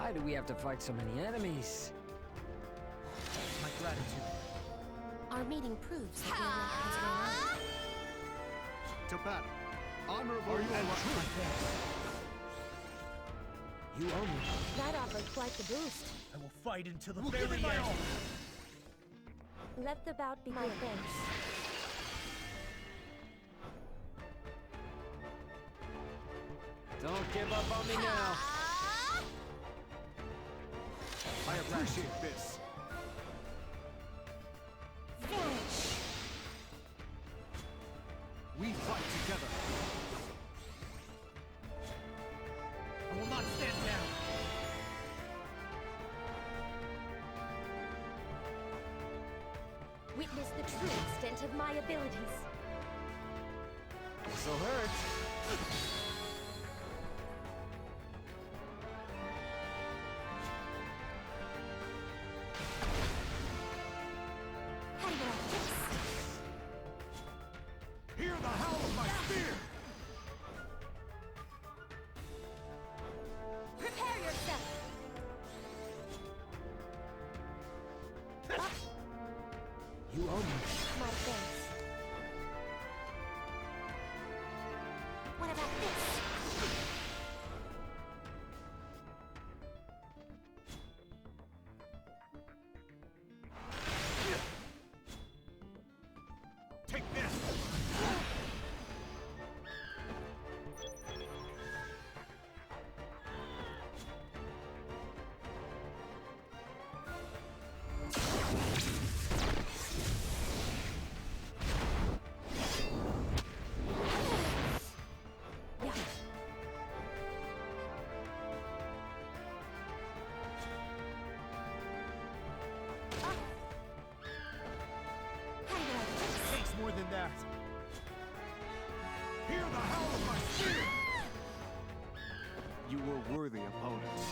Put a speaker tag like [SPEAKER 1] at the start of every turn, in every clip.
[SPEAKER 1] Why do we have to fight so many enemies?
[SPEAKER 2] My gratitude.
[SPEAKER 3] Our meeting proves that your work has gone on.
[SPEAKER 4] To battle. Honorable and true.
[SPEAKER 1] You owe me.
[SPEAKER 3] That offered quite the boost.
[SPEAKER 2] I will fight until the very end.
[SPEAKER 3] Let the bout begin. My thanks.
[SPEAKER 1] Don't give up on me now.
[SPEAKER 4] I appreciate this.
[SPEAKER 3] Vanish.
[SPEAKER 4] We fight together.
[SPEAKER 2] I will not stand down.
[SPEAKER 3] Witness the true extent of my abilities.
[SPEAKER 1] This'll hurt.
[SPEAKER 3] How do you like this?
[SPEAKER 4] Hear the howl of my spear.
[SPEAKER 3] Prepare yourself.
[SPEAKER 1] You owe me.
[SPEAKER 3] My thanks. What about this?
[SPEAKER 4] Take this.
[SPEAKER 3] Yeah. How do you like this?
[SPEAKER 2] Takes more than that.
[SPEAKER 4] Hear the howl of my spear. You were worthy opponents.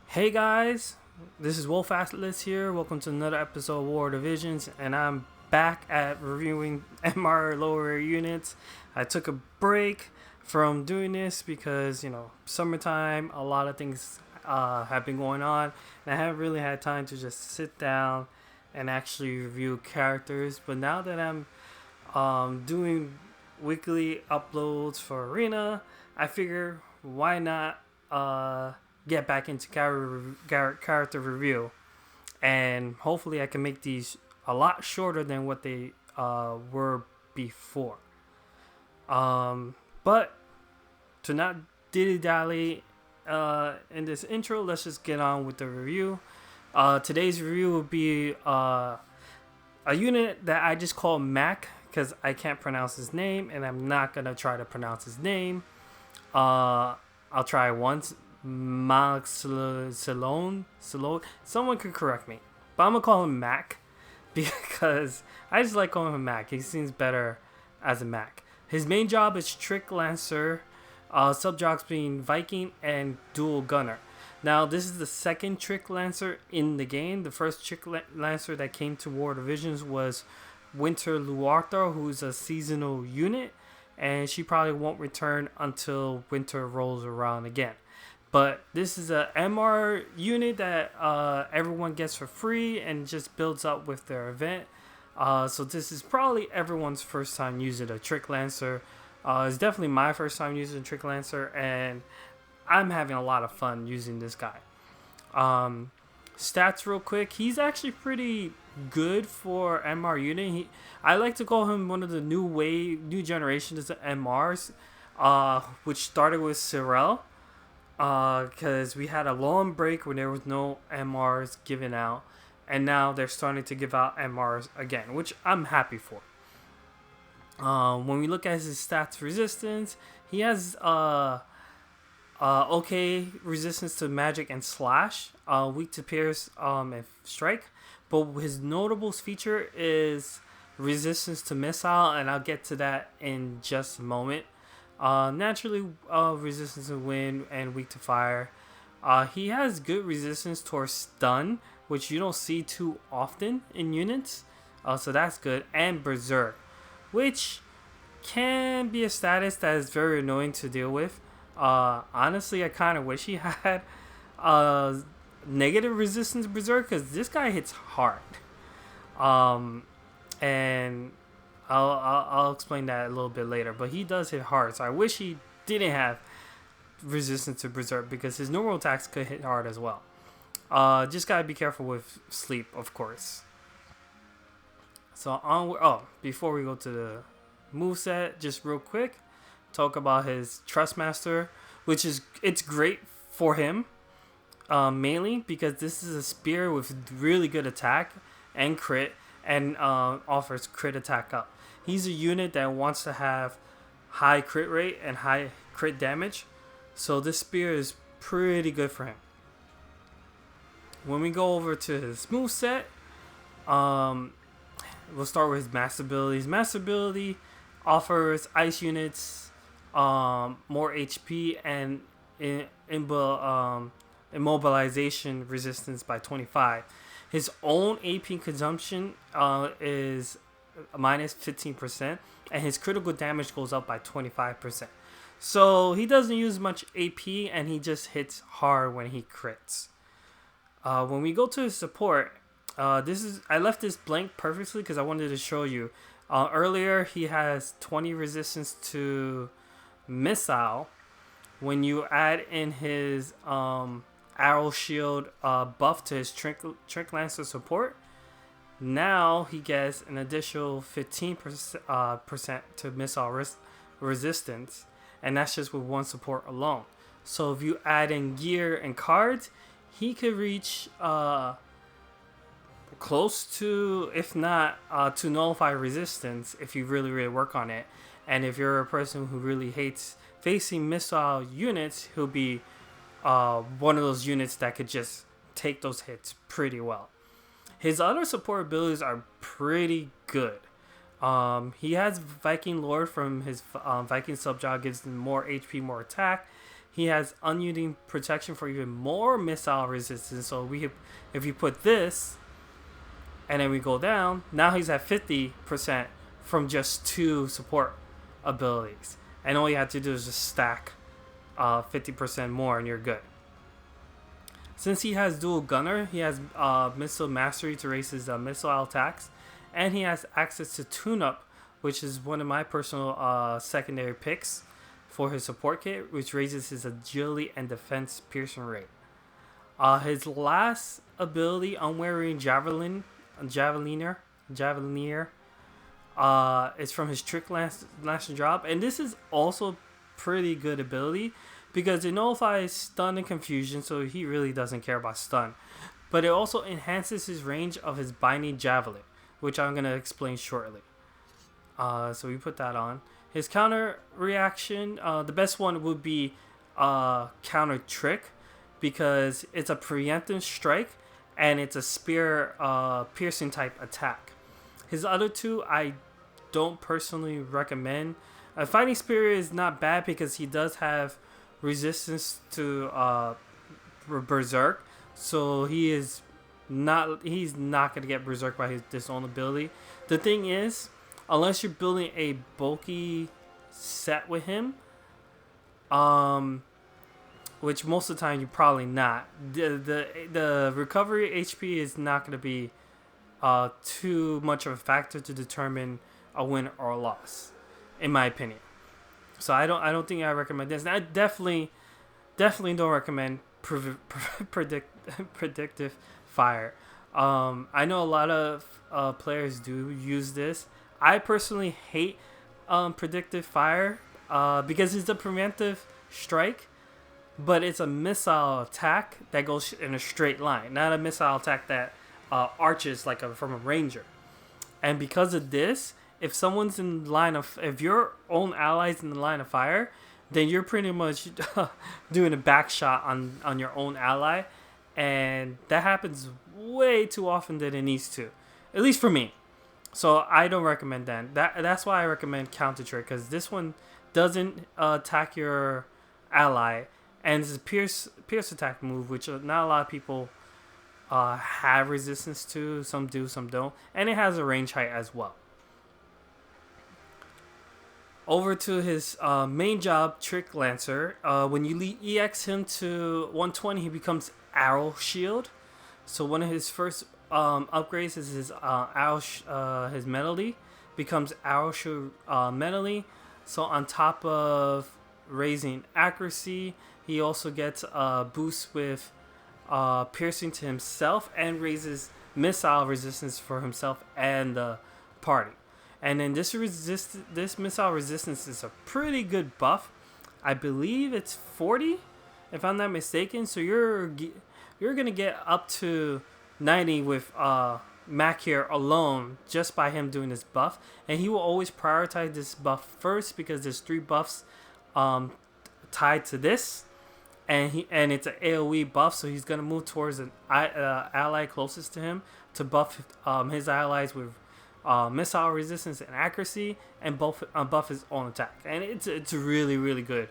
[SPEAKER 5] Hey guys, this is Wolf Atlas here. Welcome to another episode of War Divisions, and I'm back at reviewing MR lower units. I took a break from doing this because, summertime, a lot of things have been going on, and I haven't really had time to just sit down and actually review characters. But now that I'm doing weekly uploads for Arena, I figure why not get back into character review, and hopefully I can make these a lot shorter than what they were before. But to not dilly-dally in this intro, let's just get on with the review. Today's review will be a unit that I just call Mac because I can't pronounce his name, and I'm not gonna try to pronounce his name. I'll try once. Macleod. Someone could correct me, but I'm gonna call him Mac because I just like calling him Mac. He seems better as a Mac. His main job is Tricklancer, sub-jobs being Viking and Dual Gunner. Now, this is the second Tricklancer in the game. The first Tricklancer that came to War Divisions was Winter Luarthar, who's a seasonal unit, and she probably won't return until winter rolls around again. But this is a MR unit that everyone gets for free and just builds up with their event. So this is probably everyone's first time using a Tricklancer. It's definitely my first time using Tricklancer, and I'm having a lot of fun using this guy. Stats real quick. He's actually pretty good for MR unit. I like to call him one of the new generations of MRs, which started with Cyrell. Because we had a long break when there was no MRs given out, and now they're starting to give out MRs again, which I'm happy for. When we look at his stats resistance, he has okay resistance to magic and slash, weak to pierce and strike, but his notable feature is resistance to missile, and I'll get to that in just a moment. Naturally, resistance to wind and weak to fire. He has good resistance towards stun, which you don't see too often in units. So that's good. And berserk, which can be a status that is very annoying to deal with. Honestly, I kind of wish he had negative resistance berserk, because this guy hits hard. And I'll explain that a little bit later. But he does hit hard, so I wish he didn't have resistance to berserk, because his normal attacks could hit hard as well. Just gotta be careful with sleep, of course. So before we go to the moveset, just real quick, talk about his Trustmaster, which is it's great for him, mainly because this is a spear with really good attack and crit, and offers crit attack up. He's a unit that wants to have high crit rate and high crit damage, so this spear is pretty good for him. When we go over to his moveset, we'll start with his Masterbility. His Masterbility offers ice units more HP and immobilization resistance by 25. His own AP consumption is minus 15%, and his critical damage goes up by 25%. So he doesn't use much AP, and he just hits hard when he crits. When we go to his support, I left this blank purposely because I wanted to show you. Earlier, he has 20 resistance to missile. When you add in his arrow shield buff to his Tricklancer support, now he gets an additional 15% to missile resistance, and that's just with one support alone. So if you add in gear and cards, he could reach close to, if not to nullify resistance, if you really work on it. And if you're a person who really hates facing missile units, he'll be one of those units that could just take those hits pretty well. His other support abilities are pretty good. He has Viking Lord from his Viking subjob, gives him more HP, more attack. He has unyielding protection for even more missile resistance. So if you put this, and then we go down, now he's at 50% from just 2 support abilities. And all you have to do is just stack 50% more, and you're good. Since he has dual gunner, he has missile mastery to raise his missile attacks, and he has access to tune-up, which is one of my personal secondary picks for his support kit, which raises his agility and defense piercing rate. His last ability, Unwary Javelin, Javelina, is from his Tricklancer drop, and this is also pretty good ability because it nullifies stun and confusion, so he really doesn't care about stun. But it also enhances his range of his binding javelin, which I'm gonna explain shortly. So we put that on. His counter reaction, the best one would be counter trick, because it's a preemptive strike and it's a spear piercing type attack. His other two I don't personally recommend. Fighting Spirit is not bad because he does have resistance to berserk, so he's not gonna get berserk by this own ability. The thing is, unless you're building a bulky set with him, which most of the time you're probably not, the recovery HP is not gonna be too much of a factor to determine a win or a loss, in my opinion. So I don't think I recommend this. And I definitely don't recommend Predictive Fire. I know a lot of players do use this. I personally hate Predictive Fire because it's a preemptive strike, but it's a missile attack that goes in a straight line, not a missile attack that arches like from a ranger. And because of this, if someone's in line of, if your own allies in the line of fire, then you're pretty much doing a back shot on your own ally, and that happens way too often than it needs to, at least for me. So I don't recommend that. That's why I recommend counter trick, because this one doesn't attack your ally, and it's a pierce attack move, which not a lot of people have resistance to. Some do, some don't, and it has a range height as well. over to his main job, Tricklancer. When you EX him to 120, he becomes Arrow Shield. So one of his first upgrades is his his Melody becomes Arrow Shield Melody. So on top of raising accuracy, he also gets a boost with piercing to himself and raises missile resistance for himself and the party. And then this missile resistance is a pretty good buff. I believe it's 40, if I'm not mistaken. So you're gonna get up to 90 with Mac here alone just by him doing this buff. And he will always prioritize this buff first because there's 3 buffs tied to this, and it's an AoE buff. So he's gonna move towards an ally closest to him to buff his allies with missile resistance and accuracy, and buff his own attack. And it's a really good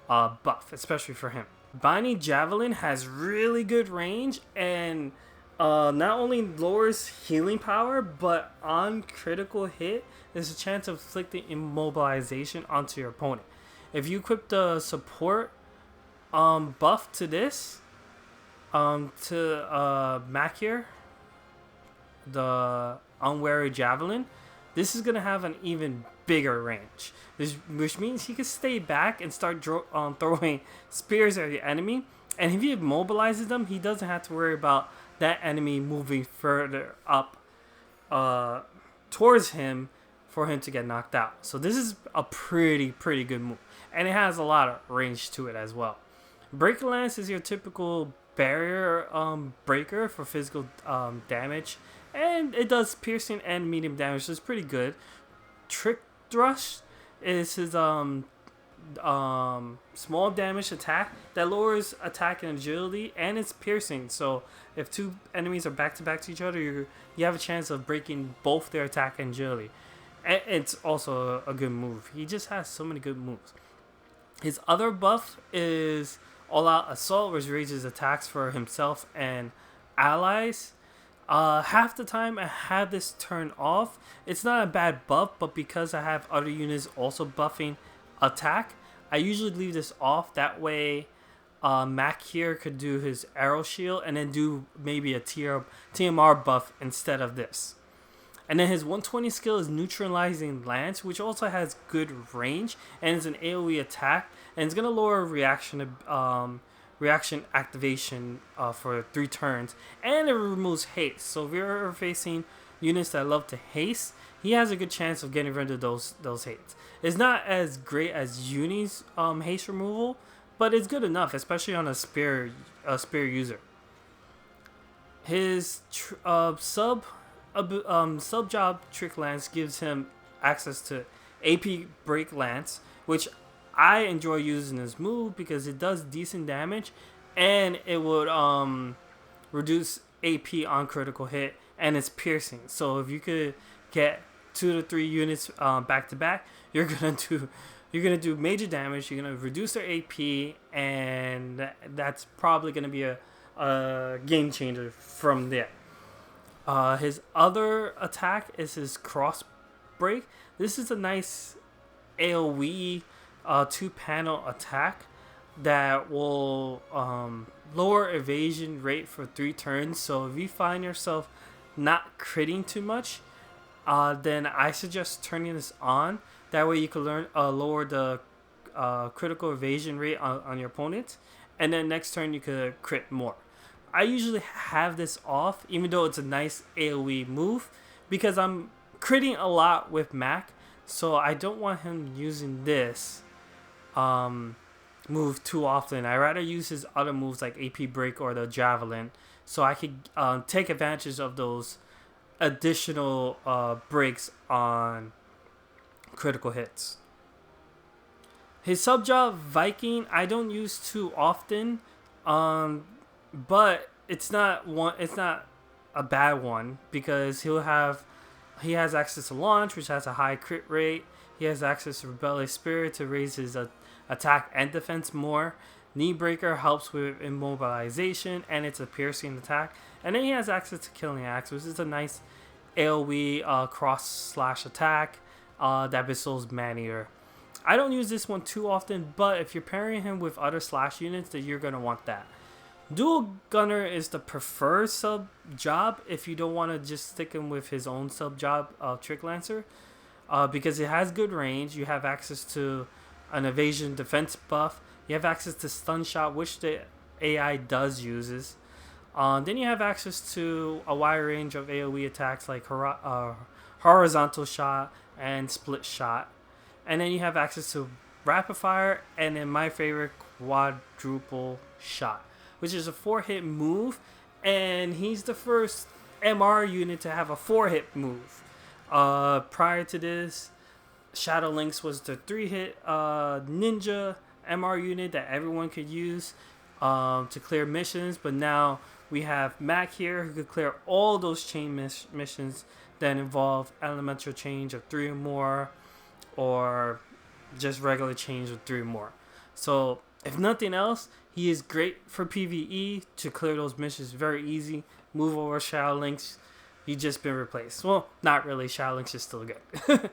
[SPEAKER 5] buff, especially for him. Unwary Javelin has really good range and not only lowers healing power, but on critical hit, there's a chance of inflicting immobilization onto your opponent. If you equip the support buff to this, to Mac here, the Unwary Javelin, this is going to have an even bigger range, which means he can stay back and start throwing spears at the enemy. And if he immobilizes them, he doesn't have to worry about that enemy moving further up towards him for him to get knocked out. So this is a pretty good move, and it has a lot of range to it as well. Predictive Lance is your typical barrier breaker for physical damage, and it does piercing and medium damage, so it's pretty good. Trick Thrust is his small damage attack that lowers attack and agility, and it's piercing. So if 2 enemies are back to each other, you have a chance of breaking both their attack and agility. And it's also a good move. He just has so many good moves. His other buff is All Out Assault, which raises attacks for himself and allies. Half the time I have this turned off. It's not a bad buff, but because I have other units also buffing attack, I usually leave this off. That way Mac here could do his Arrow Shield and then do maybe a TMR buff instead of this. And then his 120 skill is Neutralizing Lance, which also has good range and it's an AoE attack, and it's gonna lower reaction activation for 3 turns, and it removes haste. So if you're facing units that love to haste, he has a good chance of getting rid of those hastes. It's not as great as Uni's haste removal, but it's good enough, especially on a spear user. His sub job Trick Lance gives him access to AP Break Lance, which I enjoy using this move because it does decent damage and it would reduce AP on critical hit, and it's piercing. So if you could get 2 to 3 units back to back, you're gonna do major damage. You're gonna reduce their AP, and that's probably gonna be a game changer from there. His other attack is his Cross Break. This is a nice AoE 2-panel attack that will lower evasion rate for 3 turns. So if you find yourself not critting too much, then I suggest turning this on. That way you can lower the critical evasion rate on your opponent, and then next turn you could crit more. I usually have this off, even though it's a nice AoE move, because I'm critting a lot with Mac, so I don't want him using this move too often. I rather use his other moves like AP Break or the Javelin, so I could take advantage of those additional breaks on critical hits. His sub job Viking I don't use too often, but it's not a bad one because he has access to launch, which has a high crit rate. He has access to Rebellious Spirit to raise his attack and defense more. Knee Breaker helps with immobilization, and it's a piercing attack. And then he has access to Killing Axe, which is a nice AoE cross/attack that bestows Man-Eater. I don't use this one too often, but if you're pairing him with other slash units, then you're going to want that. Dual Gunner is the preferred sub job if you don't want to just stick him with his own sub job of Tricklancer, because it has good range. You have access to an evasion defense buff. You have access to stun shot, which the AI does uses. Then you have access to a wide range of AoE attacks like horizontal shot and split shot. And then you have access to rapid fire and then my favorite, quadruple shot, which is a 4-hit move, and he's the first MR unit to have a 4-hit move. Prior to this, Shadow Lynx was the 3-hit ninja MR unit that everyone could use to clear missions, but now we have Mac here who could clear all those chain missions that involve elemental change of 3 or more, or just regular change of 3 or more. So if nothing else, he is great for PvE to clear those missions very easy. Move over Shadow Lynx, you just been replaced. Well, not really, Shadow Lynx is still good.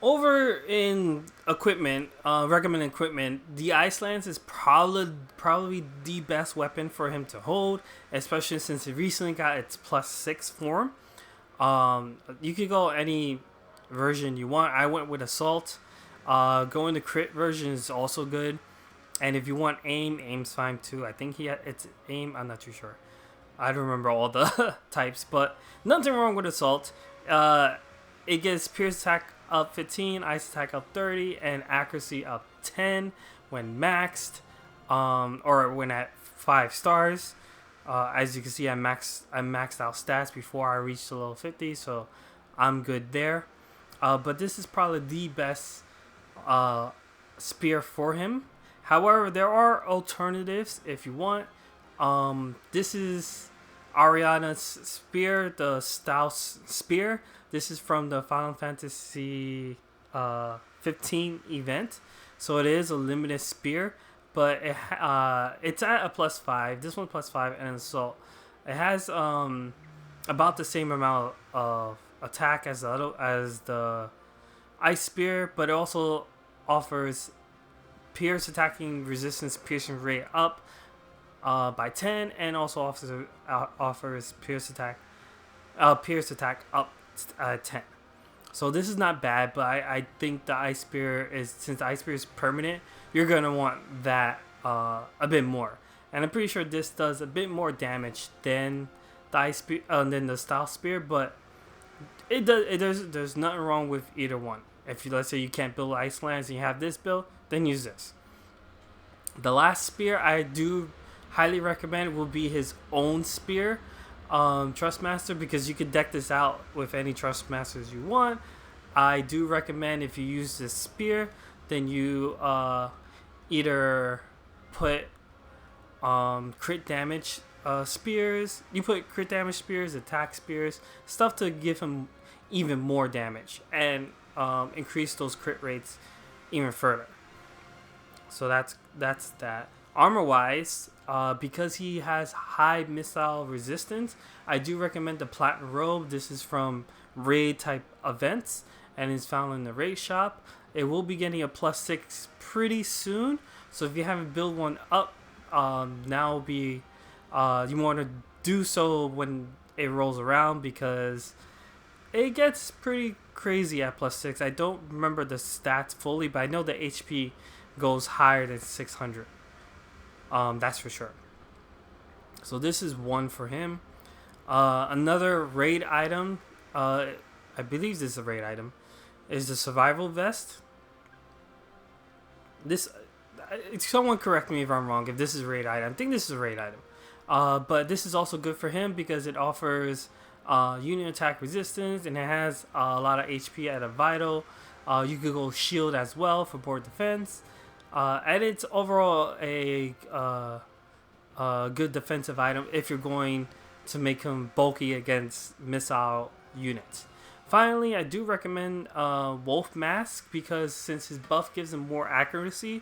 [SPEAKER 5] Over in equipment, recommended equipment, the Ice Lance is probably the best weapon for him to hold, especially since it recently got its +6 form. You could go any version you want. I went with Assault. Going to crit version is also good, and if you want aim's fine too. I think it's aim. I'm not too sure. I don't remember all the types, but nothing wrong with Assault. It gets pierce attack up 15, ice attack up 30, and accuracy up 10 when maxed, or when at 5 stars. As you can see, I maxed out stats before I reached the level 50, so I'm good there. But this is probably the best spear for him. However, there are alternatives if you want. This is Ariana's spear, the Staus spear. This is from the Final Fantasy 15 event, so it is a limited spear, but it's at a +5. This one +5, and Assault. It has about the same amount of attack as the Ice Spear, but it also offers pierce attacking resistance piercing rate up by 10, and also offers pierce attack up 10. So this is not bad, but I think the Ice Spear is, since the Ice Spear is permanent, you're gonna want that a bit more. And I'm pretty sure this does a bit more damage than the Ice Spear, than the Style Spear, but there's nothing wrong with either one. If you, let's say you can't build Ice Lance and you have this build, then use this. The last spear I do highly recommend will be his own spear, Trustmaster, because you could deck this out with any Trustmasters you want. I do recommend, if you use this spear, then you either put crit damage spears. You put crit damage spears, attack spears, stuff to give him even more damage and increase those crit rates even further. So that's that. Armor wise, because he has high missile resistance, I do recommend the Platinum Robe. This is from raid type events and is found in the raid shop. It will be getting a +6 pretty soon, so if you haven't built one up, now will be you want to do so when it rolls around, because it gets pretty crazy at +6. I don't remember the stats fully, but I know the HP goes higher than 600. That's for sure. So this is one for him. Another raid item, I believe this is a raid item, is the Survival Vest. This, someone correct me if I'm wrong, if this is a raid item. I think this is a raid item. But this is also good for him because it offers unit attack resistance, and it has a lot of HP at a vital. You could go shield as well for board defense. And it's overall a good defensive item if you're going to make him bulky against missile units. Finally, I do recommend Wolf Mask, because since his buff gives him more accuracy,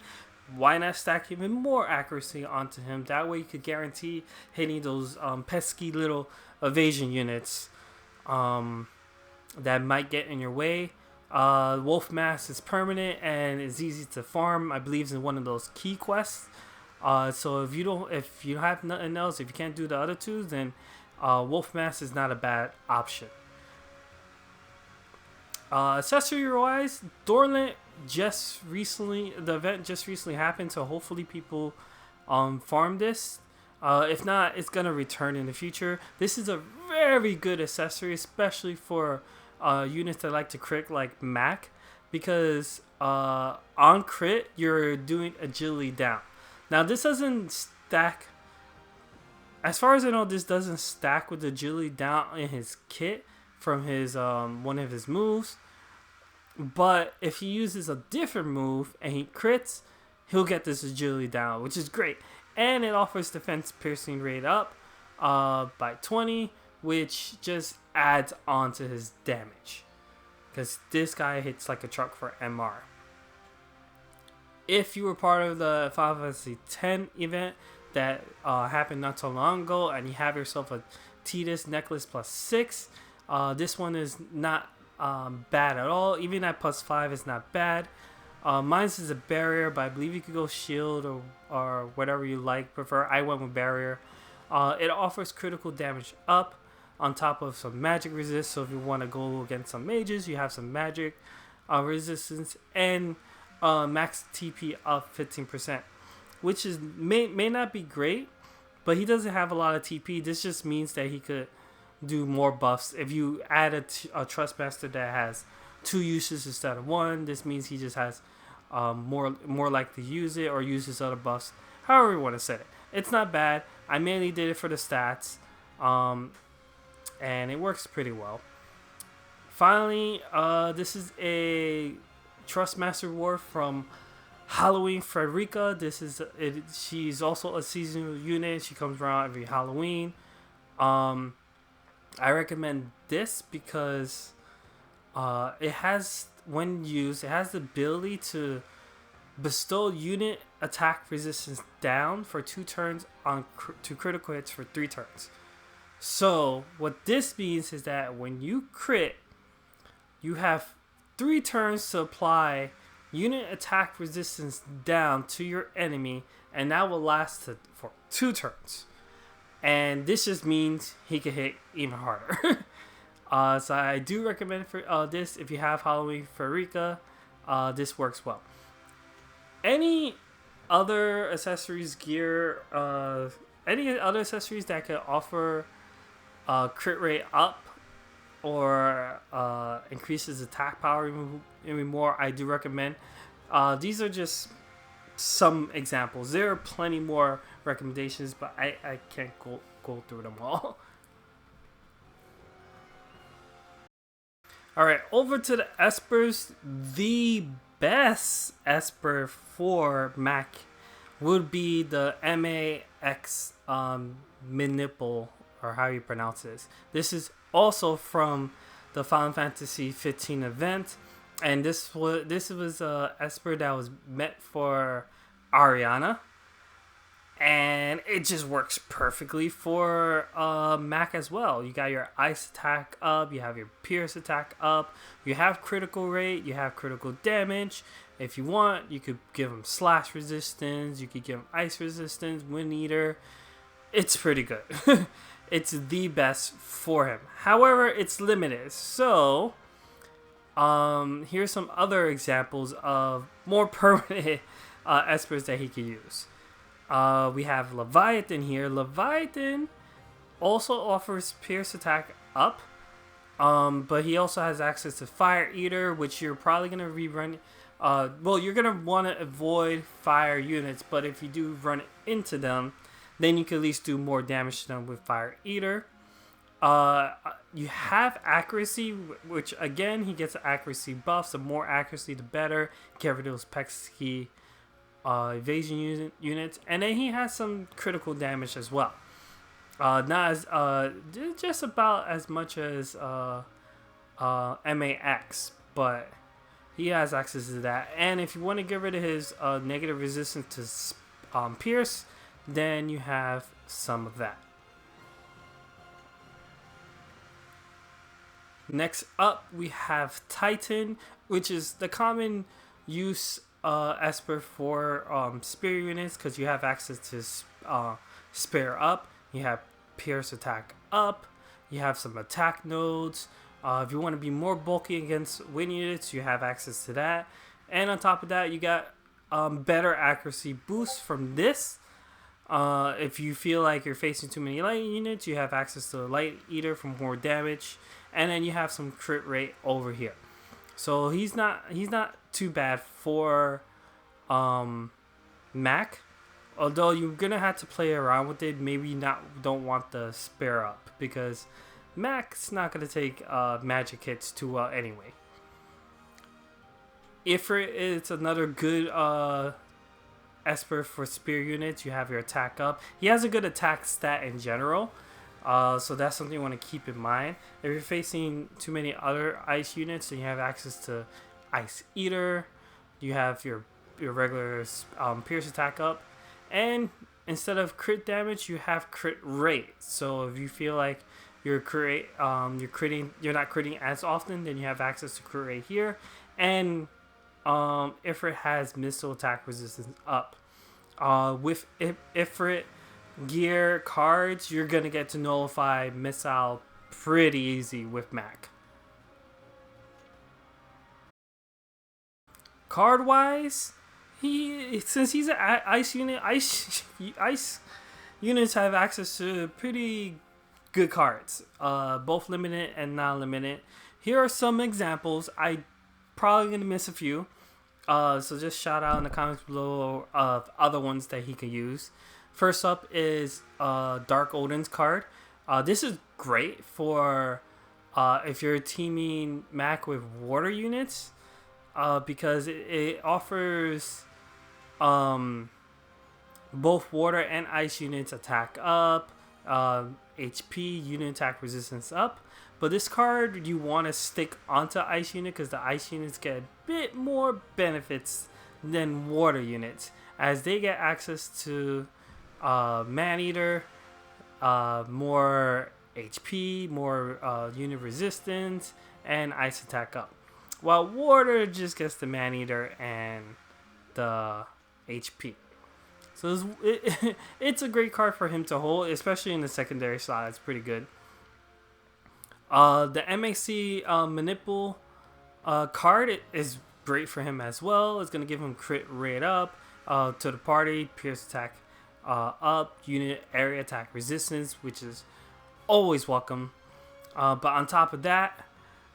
[SPEAKER 5] why not stack even more accuracy onto him? That way you could guarantee hitting those pesky little evasion units that might get in your way. Wolf Mask is permanent and is easy to farm. I believe in one of those key quests. So if you have nothing else, if you can't do the other two, then Wolf Mask is not a bad option. Accessory wise, Dorlant the event just recently happened, so hopefully people farm this. If not, it's gonna return in the future. This is a very good accessory, especially for units that like to crit like Mac, because on crit you're doing agility down. Now this doesn't stack, as far as I know, this doesn't stack with agility down in his kit from his one of his moves. But if he uses a different move and he crits, he'll get this agility down, which is great. And it offers defense piercing rate up by 20, which just adds on to his damage, because this guy hits like a truck for MR. If you were part of the Final Fantasy X event that happened not so long ago, and you have yourself a Tidus necklace +6, this one is not bad at all. Even at +5 is not bad. Mine's is a barrier, but I believe you could go shield or whatever you prefer. I went with barrier. It offers critical damage up on top of some magic resist, so if you want to go against some mages, you have some magic resistance, and max TP up 15%, which is may not be great, but he doesn't have a lot of TP. This just means that he could do more buffs. If you add a Trustmaster that has 2 uses instead of 1, this means he just has more likely to use it or use his other buffs, however you want to set it. It's not bad. I mainly did it for the stats, and it works pretty well. Finally, this is a Trustmaster reward from Halloween Frederica. She's also a seasonal unit. She comes around every Halloween. I recommend this because it has, when used, it has the ability to bestow unit attack resistance down for 2 turns to critical hits for 3 turns. So what this means is that when you crit, you have 3 turns to apply unit attack resistance down to your enemy, and that will last for 2 turns. And this just means he can hit even harder. So I do recommend for this if you have Halloween Frederica. This works well. Any other accessories, gear, any other accessories that could offer crit rate up or increases attack power even more, I do recommend. These are just some examples. There are plenty more recommendations, but I can't go through them all. Alright, over to the Espers. The best Esper for Mac would be the MAX Manipul, or how you pronounce this. This is also from the Final Fantasy 15 event, and this was a Esper that was meant for Ariana, and it just works perfectly for Mac as well. You got your ice attack up, you have your pierce attack up, you have critical rate, you have critical damage. If you want, you could give him slash resistance, you could give him ice resistance, wind eater. It's pretty good. It's the best for him. However, it's limited. So here's some other examples of more permanent Espers that he could use. We have Leviathan here. Leviathan also offers pierce attack up, but he also has access to Fire Eater, which you're probably going to rerun. Well, you're going to want to avoid fire units, but if you do run into them, then you can at least do more damage to them with Fire Eater. You have accuracy, which again, he gets accuracy buffs. The more accuracy, the better. Get rid of those pesky evasion units, and then he has some critical damage as well. Not as just about as much as MAX, but he has access to that. And if you want to get rid of his negative resistance to pierce, then you have some of that. Next up, we have Titan, which is the common use Esper for spear units because you have access to spare up. You have pierce attack up. You have some attack nodes. If you want to be more bulky against wind units, you have access to that. And on top of that, you got better accuracy boost from this. If you feel like you're facing too many light units, you have access to the Light Eater for more damage. And then you have some crit rate over here. So he's not too bad for Mac. Although you're gonna have to play around with it. Maybe don't want the spare up because Mac's not gonna take magic hits too well anyway. Ifrit is another good Esper for spear units. You have your attack up. He has a good attack stat in general. So that's something you want to keep in mind. If you're facing too many other ice units, then you have access to Ice Eater. You have your regular pierce attack up. And instead of crit damage, you have crit rate. So if you feel like you're not critting as often, then you have access to crit rate here. And Ifrit has missile attack resistance up. With Ifrit gear cards, you're gonna get to nullify missile pretty easy with Mac. Card wise, since he's an ice unit, ice units have access to pretty good cards, both limited and non-limited. Here are some examples. I probably gonna miss a few, so just shout out in the comments below of other ones that he could use. First up is Dark Odin's card. This is great for if you're teaming Mac with water units, because it offers both water and ice units attack up, HP, unit attack resistance up. But this card you want to stick onto ice unit because the ice units get a bit more benefits than water units, as they get access to Man-Eater, more HP, more unit resistance, and ice attack up. While water just gets the Man-Eater and the HP. So it's a great card for him to hold, especially in the secondary slot. It's pretty good. The MAC Manipul card is great for him as well. It's going to give him crit rate up to the party, pierce attack up, unit area attack resistance, which is always welcome. But on top of that,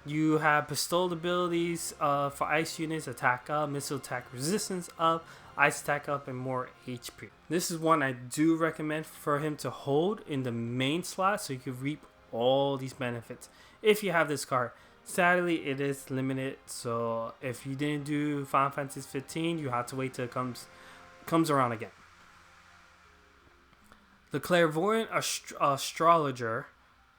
[SPEAKER 5] you have bestowed abilities for ice units, attack up, missile attack resistance up, ice attack up, and more HP. This is one I do recommend for him to hold in the main slot so you can reap all these benefits if you have this card. Sadly, it is limited, so if you didn't do Final Fantasy 15, you have to wait till it comes around again. The Clairvoyant Astrologer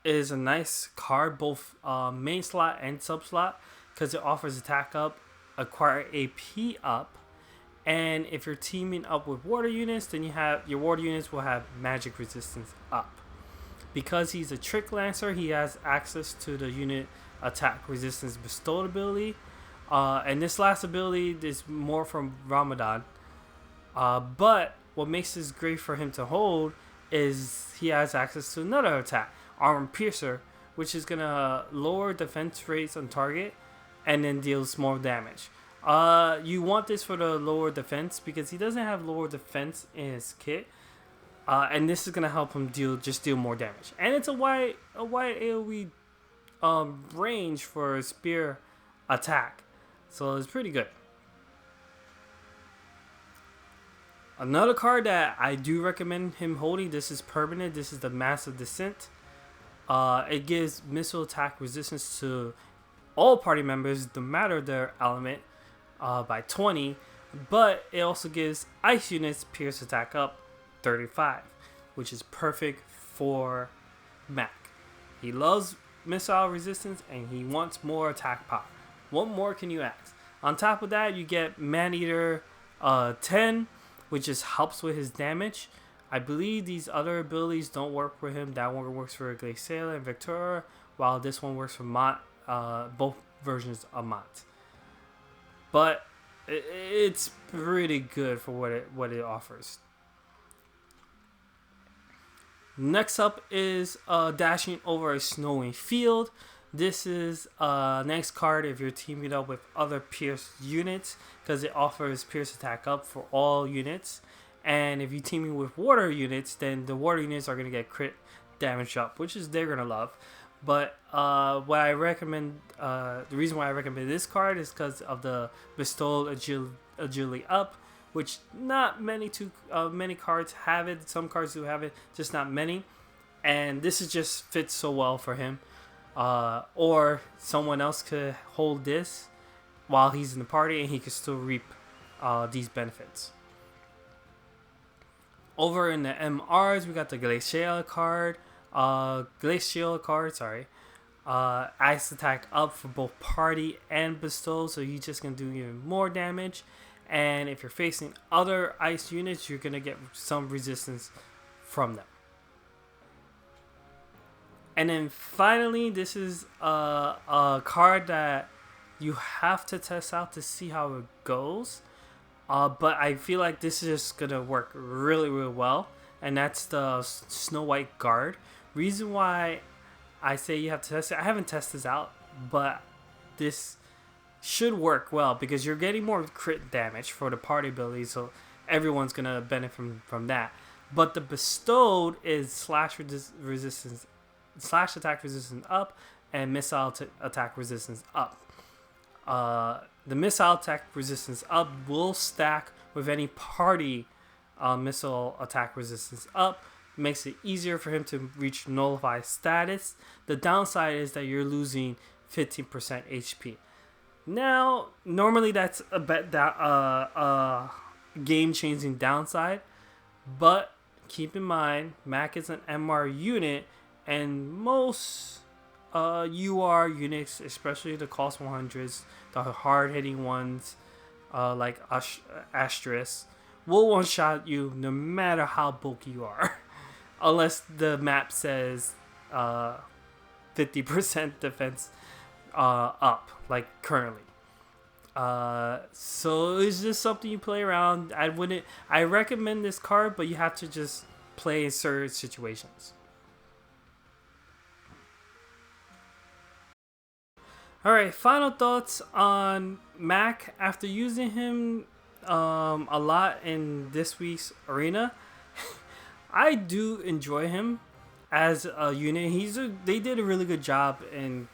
[SPEAKER 5] is a nice card, both main slot and sub slot, because it offers attack up, acquire AP up, and if you're teaming up with water units, then your water units will have magic resistance up. Because he's a Tricklancer, he has access to the unit attack resistance bestowed ability, and this last ability is more from Ramadan. But what makes this great for him to hold is he has access to another attack, Armor Piercer, which is gonna lower defense rates on target and then deals more damage. You want this for the lower defense because he doesn't have lower defense in his kit, and this is gonna help him deal more damage. And it's a wide AOE range for a spear attack, so it's pretty good. Another card that I do recommend him holding, this is permanent, this is the Massive Descent. It gives missile attack resistance to all party members, no matter their element, by 20. But it also gives ice units pierce attack up 35, which is perfect for Mac. He loves missile resistance and he wants more attack power. What more can you ask? On top of that, you get Man-Eater 10, which just helps with his damage. I believe these other abilities don't work for him. That one works for Glaciela and Victoria, while this one works for both versions of mods. But it's pretty good for what it offers. Next up is dashing over a snowy field. This is next card if you're teaming up with other Pierce units, because it offers Pierce attack up for all units. And if you're teaming with water units, then the water units are going to get crit damage up, which is they're going to love. But what I recommend, the reason why I recommend this card is because of the bestowed agility up, which not many cards have it. Some cards do have it, just not many. And this is just fits so well for him. Or someone else could hold this while he's in the party and he could still reap these benefits. Over in the MRs, we got the Glacial card. Ice attack up for both party and bestow, so he's just gonna do even more damage. And if you're facing other ice units, you're gonna get some resistance from them. And then finally, this is a card that you have to test out to see how it goes. But I feel like this is just gonna work really, really well, and that's the Snow White Guard. Reason why I say you have to test it, I haven't tested this out, but this should work well because you're getting more crit damage for the party ability, so everyone's gonna benefit from that. But the bestowed is slash attack resistance up and missile attack resistance up. The missile attack resistance up will stack with any party missile attack resistance up. Makes it easier for him to reach nullify status. The downside is that you're losing 15% HP. Now, normally that's a game-changing downside, but keep in mind, Mac is an MR unit, and most UR units, especially the cost 100s, the hard-hitting ones like Asterisk, will one-shot you no matter how bulky you are. Unless the map says 50% defense up, like currently. So it's just something you play around. I recommend this card, but you have to just play in certain situations. Alright, final thoughts on Mac after using him a lot in this week's arena. I do enjoy him as a unit. They did a really good job in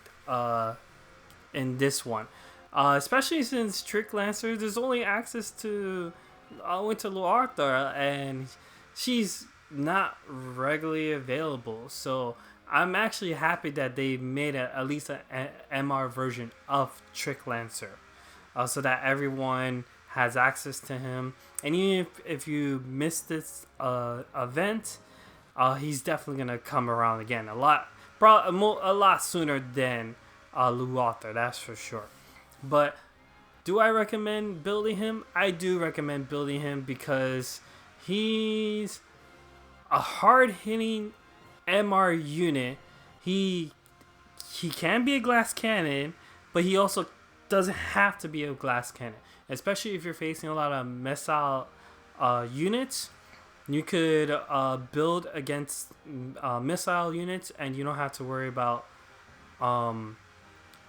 [SPEAKER 5] this one, especially since Tricklancer. There's only access to Winter Arthur, and she's not regularly available. So I'm actually happy that they made at least an MR version of Tricklancer, so that everyone has access to him. And even if you miss this event, he's definitely gonna come around again a lot sooner than Luarthur, that's for sure. But do I recommend building him? I do recommend building him because he's a hard-hitting MR unit. He can be a glass cannon, but he also doesn't have to be a glass cannon. Especially if you're facing a lot of missile units, you could build against missile units, and you don't have to worry about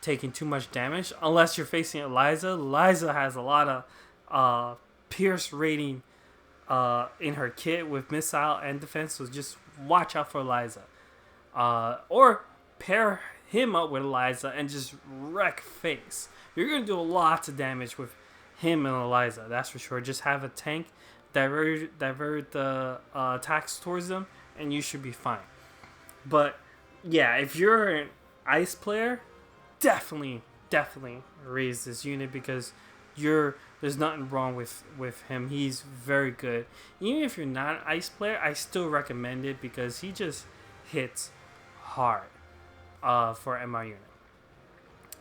[SPEAKER 5] taking too much damage. Unless you're facing Eliza. Eliza has a lot of Pierce rating in her kit with missile and defense, so just watch out for Eliza. Or pair him up with Eliza and just wreck face. You're going to do lots of damage with him and Eliza, that's for sure. Just have a tank divert the attacks towards them, and you should be fine. But yeah, if you're an ice player, definitely raise this unit because there's nothing wrong with him. He's very good. Even if you're not an ice player, I still recommend it because he just hits hard for MR unit.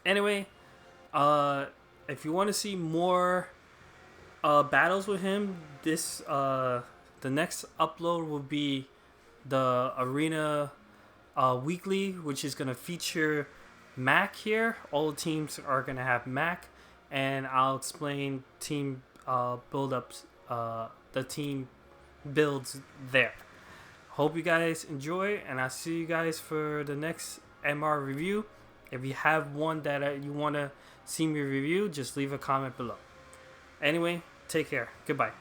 [SPEAKER 5] Anyway, if you want to see more battles with him, the next upload will be the Arena Weekly, which is going to feature Mac here. All the teams are gonna have Mac, and I'll explain team build-ups, the team builds there. Hope you guys enjoy, and I'll see you guys for the next MR review. If you have one that you want to see me review, just leave a comment below. Anyway, take care. Goodbye.